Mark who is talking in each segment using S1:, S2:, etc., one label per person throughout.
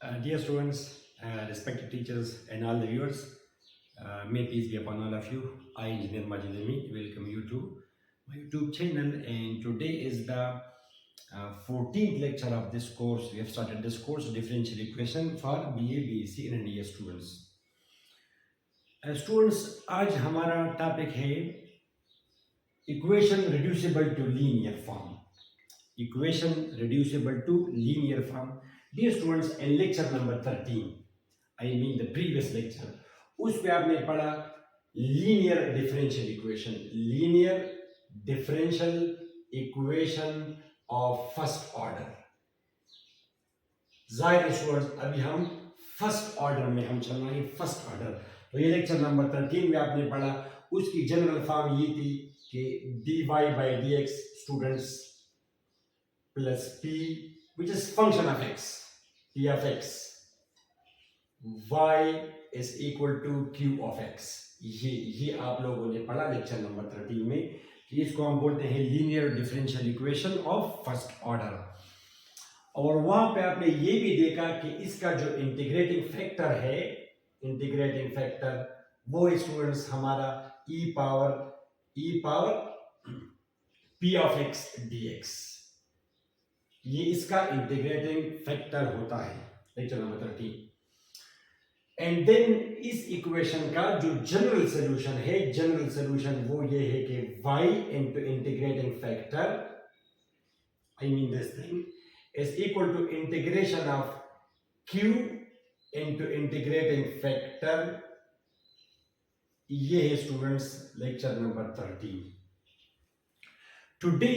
S1: Dear students, respected teachers, and all the viewers, may peace be upon all of you. I, Engineer Majid Ami, welcome you to my YouTube channel. And today is the 14th lecture of this course. We have started this course, Differential Equation for BA BSc and DS students. Students, आज हमारा topic है equation reducible to linear form. Equation reducible to linear form. Dear students, in lecture number 13, I mean the previous lecture, उस पे आपने पढ़ा linear differential equation, linear differential equation of first order. जाहिर students, अभी हम first order में हम चल रहे हैं, फर्स्ट ऑर्डर. तो ये लेक्चर नंबर 13 में आपने पढ़ा, उसकी जनरल फॉर्म ये थी कि dy by dx students plus p, which is function of x, p of x, y is equal to q of x. ये आप लोगों ने पढ़ा लेक्चर नंबर 13 में कि इसको हम बोलते हैं linear differential equation of first order. और वहां पे आपने ये भी देखा कि इसका जो इंटीग्रेटिंग फैक्टर है, इंटीग्रेटिंग फैक्टर वो स्टूडेंट्स हमारा e power p of x dx, ये इसका इंटीग्रेटिंग फैक्टर होता है लेक्चर नंबर 13. एंड देन इस इक्वेशन का जो जनरल सॉल्यूशन है, जनरल सॉल्यूशन वो ये है कि y into integrating factor, I mean this thing, is equal to integration of q into integrating factor. ये है students lecture number 13. Today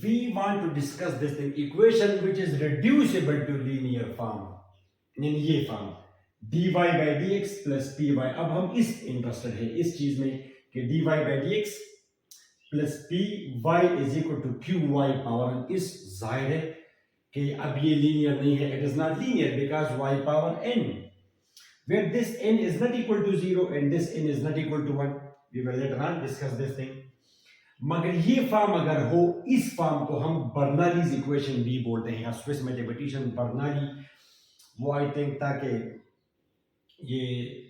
S1: we want to discuss this thing, equation which is reducible to linear form, in ये form dy by dx plus py. अब हम इस interested है इस चीज में कि dy by dx plus py is equal to qy power. इस जाहिर है कि अब ये लीनियर नहीं है, it is not linear because y power n, where this n is not equal to 0 and this n is not equal to 1. We will later on discuss this thing. मगर ये फॉर्म अगर हो, इस form को हम Bernoulli's equation भी बोलते हैं. स्विस मैथमेटिशियन बर्नौली, वो आई थिंक था कि ये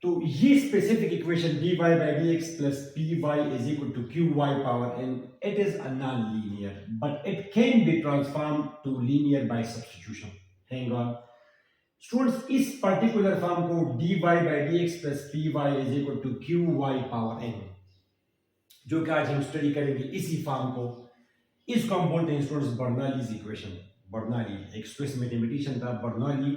S1: तो ये specific equation dy by dx plus py is equal to qy power n, it is a non-linear but it can be transformed to linear by substitution. Hang on students, इस particular form को dy by dx plus py is equal to qy power n, जो कि आज हम study करेंगे इसी form को, इसको हम बोलते हैं स्टूडेंट्स बर्नौलीज इक्वेशन. बर्नौली एक स्विस मैथमेटिशियन था, बर्नौली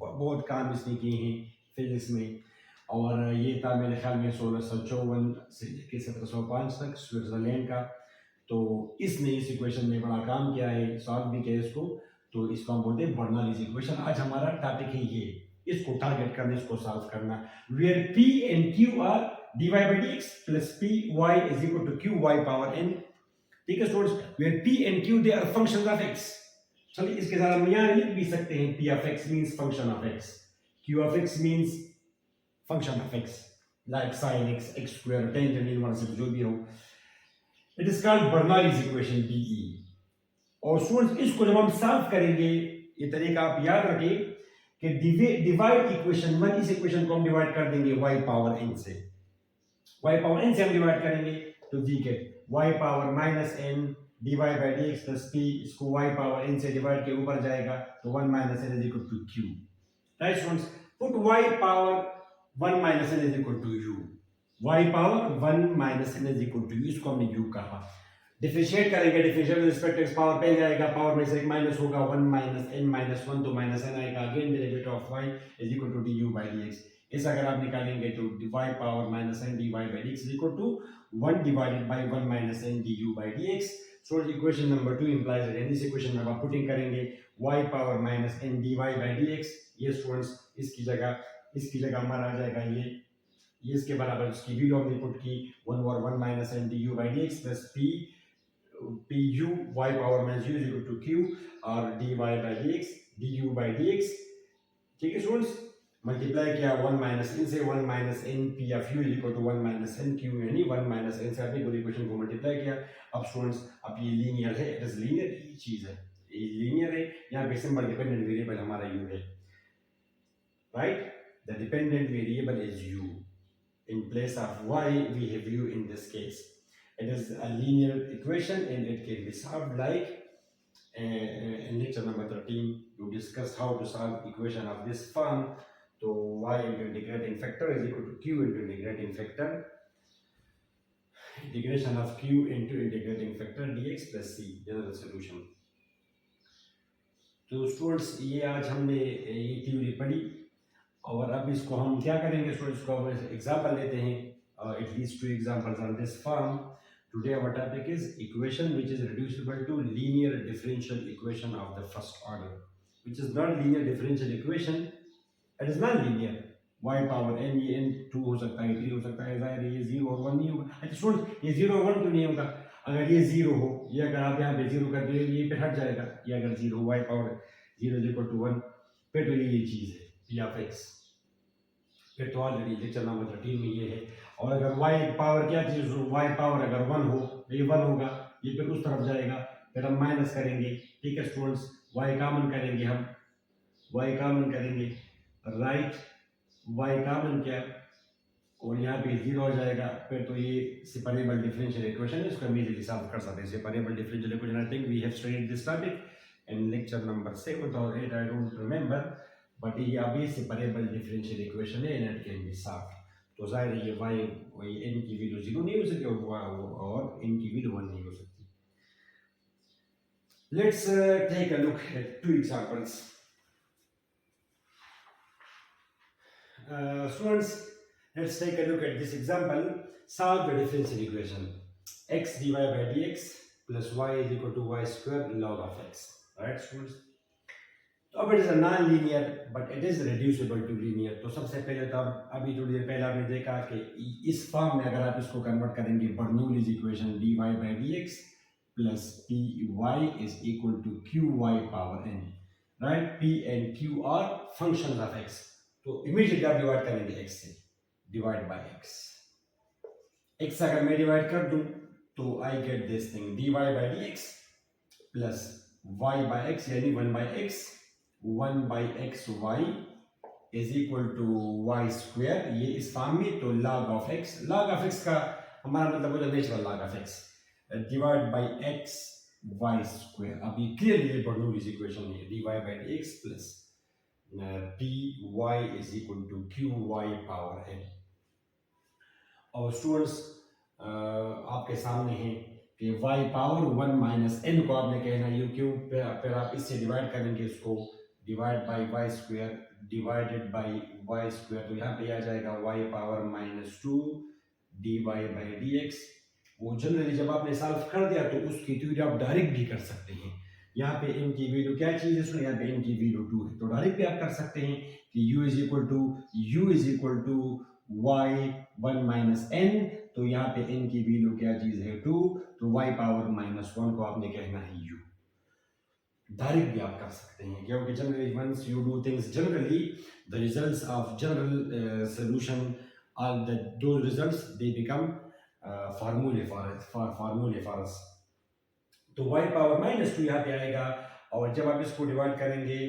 S1: बहुत काम इसने किए हैं फिजिक्स में, और ये था मेरे ख्याल में 1654 से लेकर 1705 तक स्विट्जरलैंड का. तो इसने इस इक्वेशन में बड़ा काम किया है, सॉल्व भी किया इसको, तो इसको हम बोलते हैं बर्नौलीज इक्वेशन. आज हमारा टॉपिक है ये, इसको टारगेट करना, इसको सॉल्व करना. Where p and q are dy by dx plus py is equal to qy power n. ठीक है students, where p and q they are functions of x. चलिए इसके साथ हम यहाँ लिख भी सकते हैं p of x means function of x, q of x means function of x, like sin x, x square, tangent inverse, जो भी हो. It is called Bernoulli's equation BE. और स्टूडेंट्स इसको जब हम सॉल्व करेंगे, ये तरीका आप याद रखें कि डिवाइड इक्वेशन 1, इस इक्वेशन को हम डिवाइड कर देंगे y पावर n से, y पावर n से हम डिवाइड करेंगे तो we get y power minus n dy by dx plus p, इसको y पावर n से डिवाइड के ऊपर जाएगा तो 1 minus n is equal to q. Right students, put y power 1 minus n is equal to u, y power 1 minus n is equal to u, इसको हमने u कहा. Differentiate करेंगे, differentiate with respect to x power पहले जाएगा, power में से एक minus होगा, 1 minus n minus 1 तो माइनस n आएगा. Again derivative of y is equal to du by dx. इस अगर आप निकालेंगे तो y power minus n dy by dx is equal to 1 divided by 1 minus n du by dx. So equation number 2 implies that in this equation में आप putting करेंगे y power minus n dy by dx. ये students इसकी जगह हमारा आ जाएगा ये इसके बराबर, इसकी वैल्यू हमने पुट की 1 over 1 minus n du by dx plus pu y power minus u is equal to q और dy by dx du by dx. ठीक है स्टूडेंट्स, मल्टीप्लाई किया 1 माइनस इन से 1 minus N P of U equal to 1 minus N Q यानी 1 minus N से आपने पूरी इक्वेशन को मल्टीप्लाई किया। अब स्टूडेंट्स अब ये लीनियर है, इट इज लीनियर, ये चीज है, ये लीनियर है। यहाँ पे सिंपल डिपेंडेंट वेरिएबल हमारा यू है, right? The dependent variable is you, in place of y we have u in this case. It is a linear equation and it can be solved like in lecture number 13 you discussed how to solve equation of this form. So y into integrating factor is equal to q into integrating factor, integration of q into integrating factor dx plus c, general solution. तो students ये आज हमने ये theory पढ़ी और अब इसको हम क्या करेंगे स्टूडेंट्स को हम एग्जांपल लेते हैं, at least two examples on this form. Today our topic is equation which is reducible to linear differential equation of the first order, which is not linear differential equation, it is non linear. y power n, ये n 2 हो सकता है 3 हो सकता है, ज़ाहिर है ये 0 और 1 नहीं होगा। अच्छा स्टूडेंट्स ये 0 और 1 क्यों नहीं होगा? अगर ये 0 हो, ये अगर आप यहाँ पे 0 कर दे ये पे हट जाएगा, ये अगर 0 y power 0 is equal to 1 फिर तो ये चीज़ है p of x, फिर तो ऑलरेडी लेक्चर नंबर 13 में ये है। और अगर y पावर क्या चीज़ हो, y पावर अगर 1 हो तो ये 1 होगा, ये फिर उस तरफ जाएगा, फिर हम माइनस करेंगे, ठीक है स्टूडेंट्स? y कॉमन करेंगे, हम y कॉमन करेंगे, राइट? y कॉमन किया और यहाँ पे 0 हो जाएगा, फिर तो ये सेपरेबल डिफरेंशियल इक्वेशन है, इसको हम इजीली सॉल्व कर सकते हैं। Separable differential equation, I think we have studied this topic in lecture number 7 और 8, आई डोंट रिमेंबर, बट ये अभी सेपरेबल डिफरेंशियल इक्वेशन है and it can be solved. तो जाहिर है ये y वही n की वैल्यू 0 नहीं हो सकती और n की वैल्यू 1 नहीं हो सकती। Let's take a look at two examples. Students, let's take a look at this example. Solve the differential equation x dy by dx plus y is equal to y square log of x. Alright students? तो अब it is a non linear but it is reducible to linear. तो सबसे पहले तो अब अभी थोड़ी देर पहले आपने देखा कि इस फॉर्म में अगर आप इसको कन्वर्ट करेंगे, Bernoulli's equation dy by dx plus py is equal to qy power n, right? p and q are functions of x. तो इमीडिएटली आप डिवाइड करेंगे x से, डिवाइड बाय x अगर मैं डिवाइड कर दूं तो I get this thing dy by dx plus y by x यानी 1 by x, 1 by x y is equal to y square, ये इस फॉर्म में, तो log of x, log of x का हमारा मतलब होता है natural log of x divide by x y square. अब ये क्लियरली बर्नौलीज इक्वेशन है, dy by dx plus py is equal to qy power n। और स्टूडेंट्स आपके सामने है कि y पावर 1 माइनस n को आपने कहना है क्यों, फिर आप इससे डिवाइड करेंगे, इसको divide by y square divided by y square, तो यहाँ पे आ जाएगा y power minus 2 dy by dx। वो जनरली जब आपने सॉल्व कर दिया तो उसकी थ्योरी आप डायरेक्ट भी कर सकते हैं। यहाँ पे n की वैल्यू क्या चीज़ है सुनिए, यहाँ पे n की वैल्यू 2 है, तो डायरेक्ट भी आप कर सकते हैं कि u is equal to y 1 minus n, तो यहाँ पे n की वैल्यू क्या चीज़ है 2, तो y पावर माइनस 1 को आपने कहना है u। डायरेक्ट भी आप कर सकते हैं क्योंकि generally once you do things generally the results of general solution are those results they become formulae for us. तो y पावर माइनस 2 यहाँ पे आएगा और जब आप इसको डिवाइड करेंगे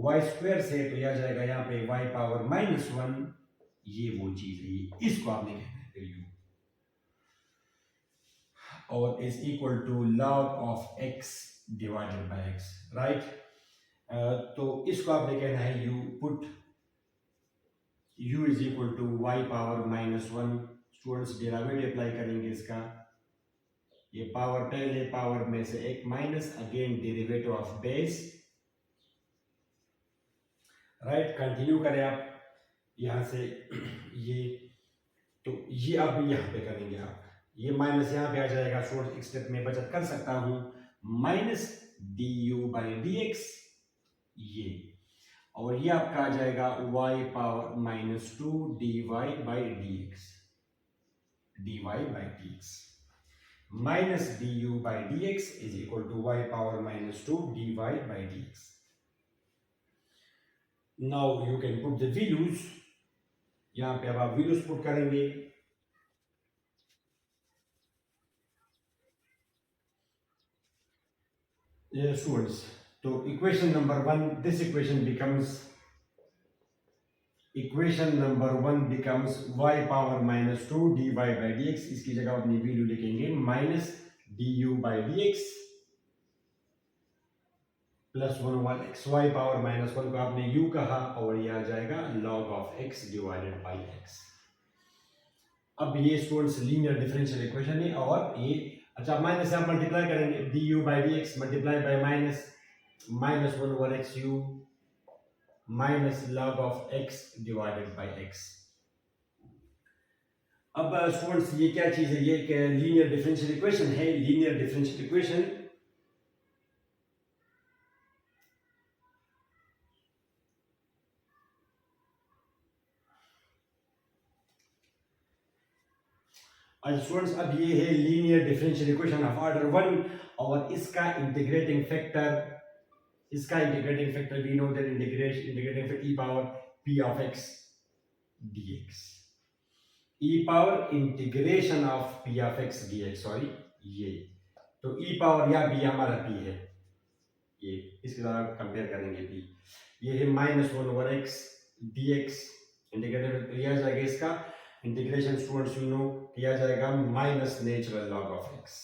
S1: y स्क्वायर से तो यह जाएगा यहाँ पे y पावर माइनस 1, ये वो चीज है, ये इसको आपने कहना है u, और is equal to log of x divided by x, right? तो इसको आपने कहना है u, put u is equal to y power minus 1। Students derivative apply करेंगे इसका, ये पावर पहले पावर में से एक minus, again derivative of base, right? Continue करें आप यहां से ये, तो ये आप यहाँ पे करेंगे, आप ये माइनस यहाँ पे आ जाएगा, सोर्स एक स्टेप में बचत कर सकता हूं, माइनस du बाई dx ये, और ये आपका आ जाएगा y power minus 2 dy by dx minus du by dx is equal to y power minus 2 dy by dx। Now you can put the values, यहाँ पे अब आप वैल्यूज पुट करेंगे। स्टूडेंट्स, तो equation number 1, this equation number 1 becomes y power -2 dy by dx। इसकी जगह अपनी value लिखेंगे minus du by dx plus 1 over x. Y power -1 को आपने u कहा और ये आ जाएगा log of x divided by x। अब ये स्टूडेंट्स लीनियर डिफरेंशियल इक्वेशन है और ये अच्छा माइनस से आप मल्टीप्लाई करेंगे, du by dx multiply by minus 1 over x u minus log of x divided by x। अब स्टूडेंट्स ये क्या चीज है, ये एक लीनियर डिफरेंशियल इक्वेशन है। लीनियर डिफरेंशियल इक्वेशन स्टूडेंट्स अब ये है linear differential equation of order 1 और इसका integrating factor we know that integrating factor e power p of x dx, e power integration of p of x dx, sorry ये तो e power या b हमारा p है, ये इसके साथ कंपेयर करेंगे p, ये है -1 ओवर x dx। इंटीग्रेटेड लिया जाएगा, इसका इंटीग्रेशन स्टूडेंट्स यू नो किया जाएगा minus natural log of x,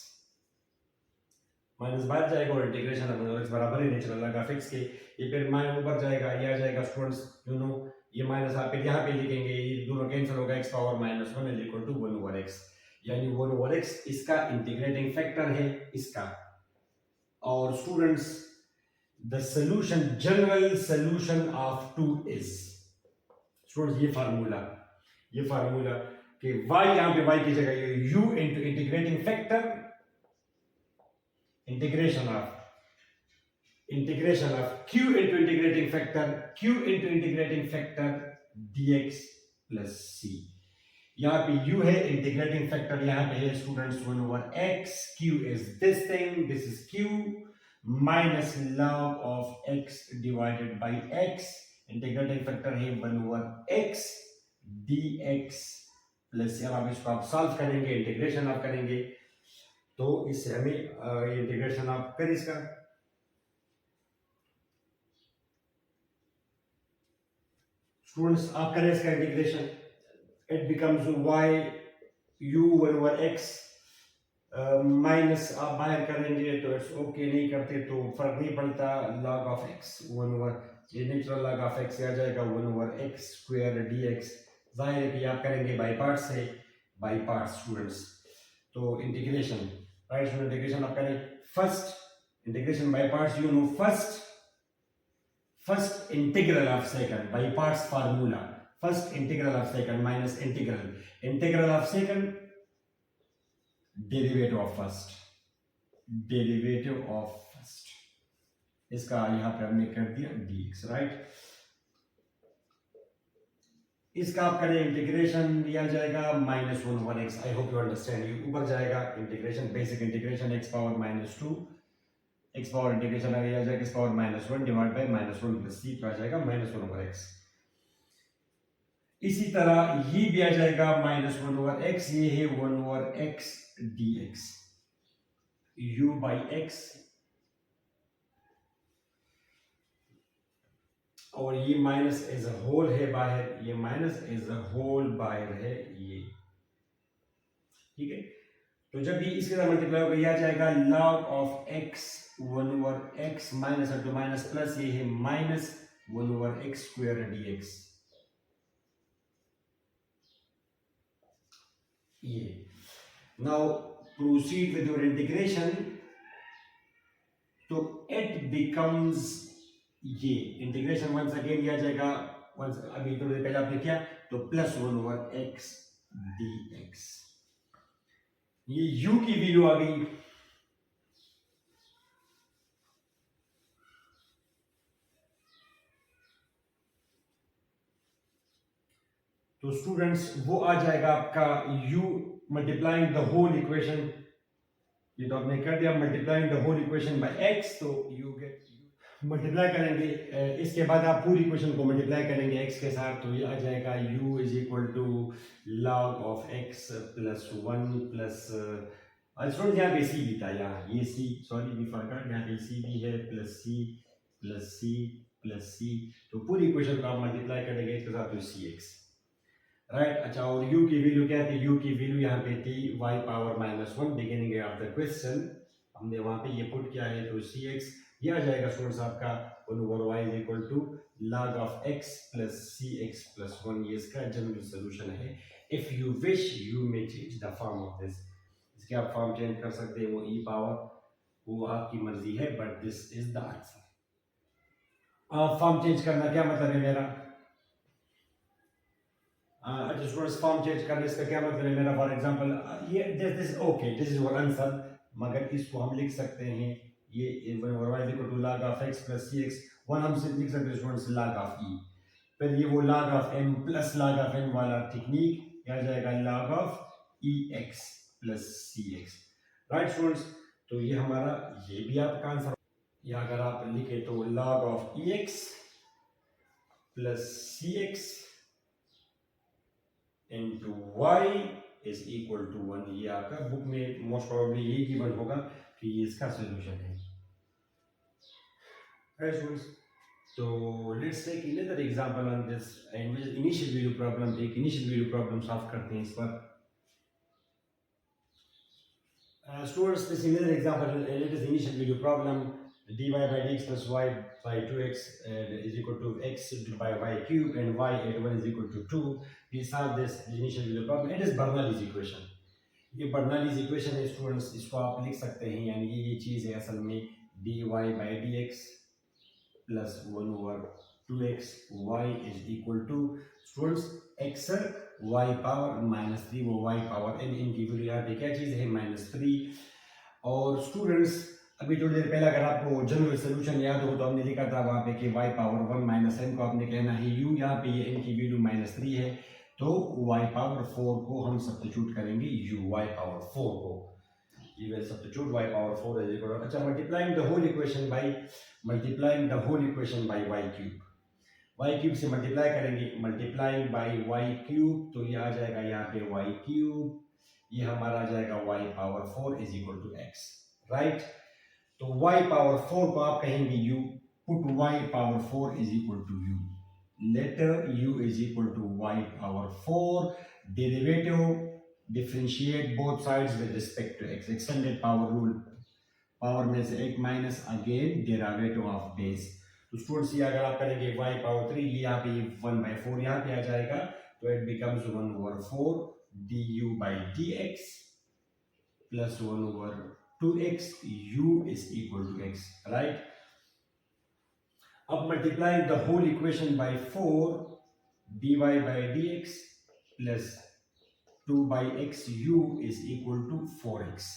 S1: minus बाहर जाएगा और इंटीग्रेशन ऑफ x बराबर है नेचुरल लॉग ऑफ x के। ये फिर माइनस ऊपर जाएगा, ये आ जाएगा स्टूडेंट्स यू नो, ये माइनस आप यहाँ पे लिखेंगे, ये दोनों कैंसिल होगा, x power -1 is equal to 1 over x, यानी 1 ओवर x इसका इंटीग्रेटिंग फैक्टर है इसका। और students the solution, general solution of 2 is students ये फार्मूला कि y यहाँ पे y की जगह ये u into integrating factor integration of q into integrating factor dx plus c। यहाँ पे u है, इंटीग्रेटिंग फैक्टर यहाँ पे है students 1 over x, q is this thing, this is q minus log of x divided by x, integrating factor है 1 over x dx plus, अब आप इसको आप सॉल्व करेंगे, इंटीग्रेशन आप करेंगे तो इससे हमें इंटीग्रेशन आप कर इसका स्टूडेंट्स आप करें इसका integration, it becomes y u 1 over x minus आप बाहर करेंगे तो इट्स ओके, नहीं करते तो फर्क नहीं पड़ता, log ऑफ x 1 ओवर ये नेचुरल log ऑफ x आ जाएगा 1 ओवर x स्क्वायर dx। जाहिर है कि आप करेंगे बाई पार्ट से, बाई पार्ट स्टूडेंट्स, तो इंटीग्रेशन राइट इंटीग्रेशन आप करें, first integration by parts you know, first integral of second by parts formula, first integral of second minus integral of second derivative of first, इसका यहां पे हमने कर दिया dx राइट। इसका आप करें इंटीग्रेशन दिया जाएगा -1 over x, I hope you understand, ये ऊपर जाएगा integration, basic integration x power -2 x power integration आ जाएगा x power -1 divide by -1 plus c आ जाएगा -1 ओवर x। इसी तरह ये भी आ जाएगा -1 ओवर x, ये है 1 over x dx u by x, और ये माइनस एज अ होल है बाहर, ये माइनस एज अ होल बाहर है ये, ठीक है। तो जब भी इसके साथ मल्टीप्लाई होगा ये आ जाएगा log of x 1 over x minus into minus plus, ये है -1 ओवर x स्क्वायर dx, ये। Now proceed with your integration, तो इट बिकम्स ये इंटीग्रेशन वंस अगेन लिया जाएगा, वंस अभी थोड़ी देर पहले आपने किया तो +1 ओवर x dx, ये u की वैल्यू आ गई, तो स्टूडेंट्स वो आ जाएगा आपका u multiplying the whole equation, ये तो आपने कर दिया multiplying the whole equation by x, तो यू गेट मल्टीप्लाई करेंगे इसके बाद आप पूरी इक्वेशन को मल्टीप्लाई करेंगे x के साथ, तो ये आ जाएगा u is equal to log of x plus one plus student यहाँ पे c भी था, यहाँ ये c, सॉरी भी फॉरगॉट, यहाँ पे c भी है plus c plus c plus c, तो पूरी इक्वेशन को आप मल्टीप्लाई करेंगे इसके साथ, तो cx राइट। अच्छा, और u की वैल्यू क्या थी? u की वैल्यू यहाँ पे थी y power minus one beginning of the question, हमने वहाँ पे ये पुट किया है, तो cx ये आ जाएगा स्टूडेंट्स आपका 1 over y is equal to log of x plus cx plus one, ये इसका जनरल सोल्यूशन है। If you wish you may change the form of this, इसके आप फॉर्म चेंज कर सकते हैं, वो e पावर, वो आपकी मर्जी है, but this is the answer. Form change करना क्या मतलब है मेरा? अच्छा स्टूडेंट्स, फॉर्म चेंज करने इसका क्या मतलब है मेरा? फॉर एग्जांपल ये this okay, this is your answer, मगर इसको हम लिख सकते हैं ये 1 over y equal to log of x plus cx, one हम सिर्फ लिख सकते हैं स्टूडेंट्स log ऑफ e, फिर ये वो log of m plus log of n वाला टेक्निक आ जाएगा log of ex plus cx, right students. तो ये हमारा, ये भी आपका आंसर, या अगर आप लिखे तो log of ex plus cx into y is equal to 1, ये आपका बुक में मोस्ट प्रोबेबली यही गिवन होगा कि ये इसका सॉल्यूशन है, राइट स्टूडेंट्स। तो let's take another example on this and initial value problem, एक इनिशियल वैल्यू प्रॉब्लम सॉल्व करते हैं इस पर। Students, this another example, let us initial value problem dy by dx plus y by 2x is equal to x by y cube and y at 1 is equal to 2. We solve this initial value problem. It is Bernoulli's equation. ये Bernoulli's equation है students, इसको आप लिख सकते हैं, यानी ये चीज़ है असल में dy by dx plus 1 over 2x y is equal to students x y power minus 3, वो y पावर n, इनकी वैल्यू यहाँ पे क्या चीज़ है? -3। और स्टूडेंट्स अभी थोड़ी देर पहले अगर आपको जनरल सोल्यूशन याद हो तो हमने लिखा था वहाँ पे कि y पावर 1 माइनस n को आपने कहना है u, यहाँ पे ये n की वैल्यू -3 है, तो y पावर 4 को हम सब्स्टिट्यूट करेंगे u, y पावर 4 को, ये will substitute y power 4 is equal, अच्छा multiplying the whole equation by y cube से मल्टीप्लाई करेंगे, मल्टीप्लाइंग बाय y क्यूब, तो ये आ जाएगा यहाँ पे y क्यूब, ये हमारा आ जाएगा y power 4 is equal to x, right. तो y पावर 4 को आप कहेंगे u, put y power 4 is equal to u, letter u is equal to y power 4, derivative differentiate both sides with respect to x, extended power rule, power में से एक minus, again derivative of base, तो students ये अगर आप करेंगे y power 3, ये यहाँ पे 1/4 यहाँ पे आ जाएगा, तो it becomes 1 over 4 du by dx plus 1 over 2x u is equal to x, right? अब multiplying the whole equation by 4 dy by dx plus 2 by x u is equal to 4x.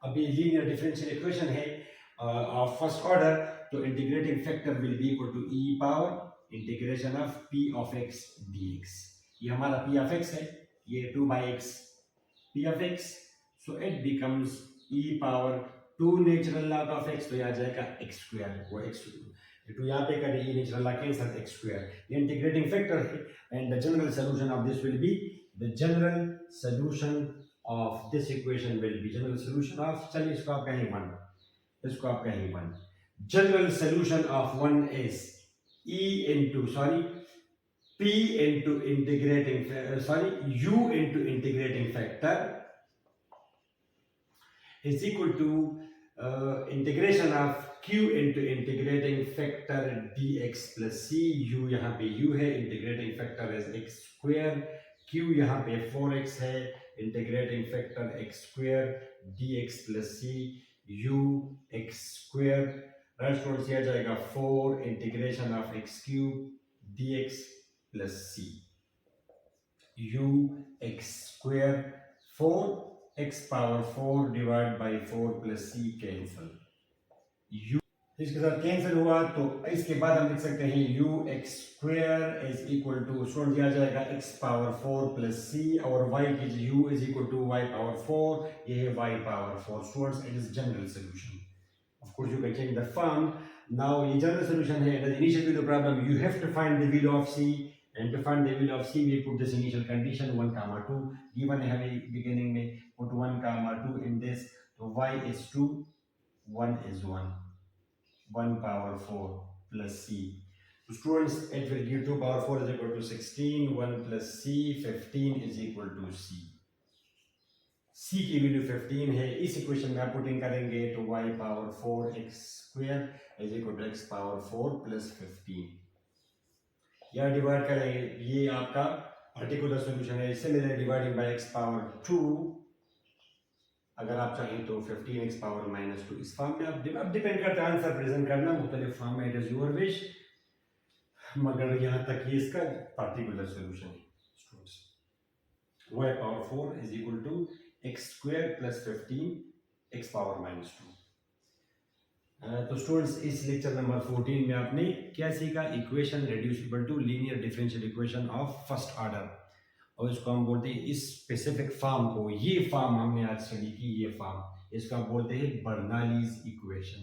S1: अब ये linear differential equation है of first order, तो integrating factor will be equal to e power integration of p of x dx. ये हमारा p of x है, ये 2 by x p of x, so it becomes e power 2 natural log of x, तो यहाँ जाएगा x square, वो x तो यहाँ पे करें e नेचुरल लॉग के साथ x स्क्वायर, ये इंटीग्रेटिंग फैक्टर है, and the general solution of this will be, the general solution of this equation will be, general solution of, चलिए इसको आप कहें 1, इसको आप कहें 1, general solution of 1 is e into sorry p into integrating u into integrating factor is equal to integration of q into integrating factor dx plus c, u यहाँ पे u है, integrating factor is x square, q यहाँ पे 4x है, integrating factor x square dx plus c u x square, right students, यह जाएगा 4 integration of x cube dx plus c u x square 4 x power 4 divide by 4 plus c cancel, u इसके साथ cancel हुआ, तो इसके बाद हम लिख सकते हैं u x square is equal to, student दिया जाएगा x पावर 4 प्लस c, और y की u is equal to y power 4, ये है y power 4, students it is general solution, of course you can change the form, Now ये general solution है. It is initial value problem. You have to find the value of C, and to find the value of C, we put this initial condition 1 comma 2. Given है हमें beginning में put 1 comma 2 in this. So y is 2, 1 is 1, 1 power 4 plus C. So students, it will give 2 power 4 is equal to 16, 1 plus C, 15 is equal to C. C की value 15 है. इस equation में आप putting करेंगे तो y power 4 x square is equal to x power 4 plus 15. या divide करेंगे, ये आपका पर्टिकुलर सॉल्यूशन है. Similar dividing by x power 2, अगर आप चाहें तो 15x पावर माइनस 2 इस फॉर्म में आप डिपेंड करता है आंसर प्रेजेंट करना मुख्तलिफ फॉर्म में. इट इज योर विश, मगर यहाँ तक ये इसका पर्टिकुलर सॉल्यूशन है. Students, y power 4 is equal to x square plus 15 x power minus 2. तो स्टूडेंट्स, इस लेक्चर नंबर 14 में आपने क्या सीखा? Equation reducible to linear differential equation of first order, और इसको हम बोलते हैं इस स्पेसिफिक फॉर्म को, ये फॉर्म हमने आज स्टडी की, ये फॉर्म, इसको हम बोलते हैं Bernoulli's equation.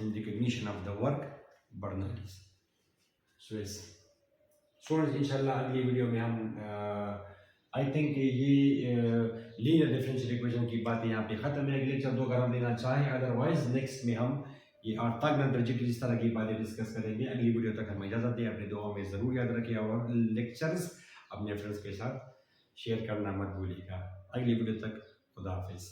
S1: In recognition of the work Bernoulli's. So students, इंशाल्लाह अगली वीडियो में हम आई थिंक ये लीनियर डिफरेंशियल इक्वेशन की बातें यहाँ पे ख़त्म है. अगले लेक्चर 2 अगर हम देना चाहें, अदरवाइज नेक्स्ट में हम ये ऑर्थोगोनल ट्रायंगल इस तरह की बातें डिस्कस करेंगे. अगली वीडियो तक हमें इजाज़त दें. अपनी दुआओं में ज़रूर याद रखिए और लेक्चर्स अपने फ्रेंड्स के साथ शेयर करना मत भूलिएगा. अगली वीडियो तक खुदा हाफिज़.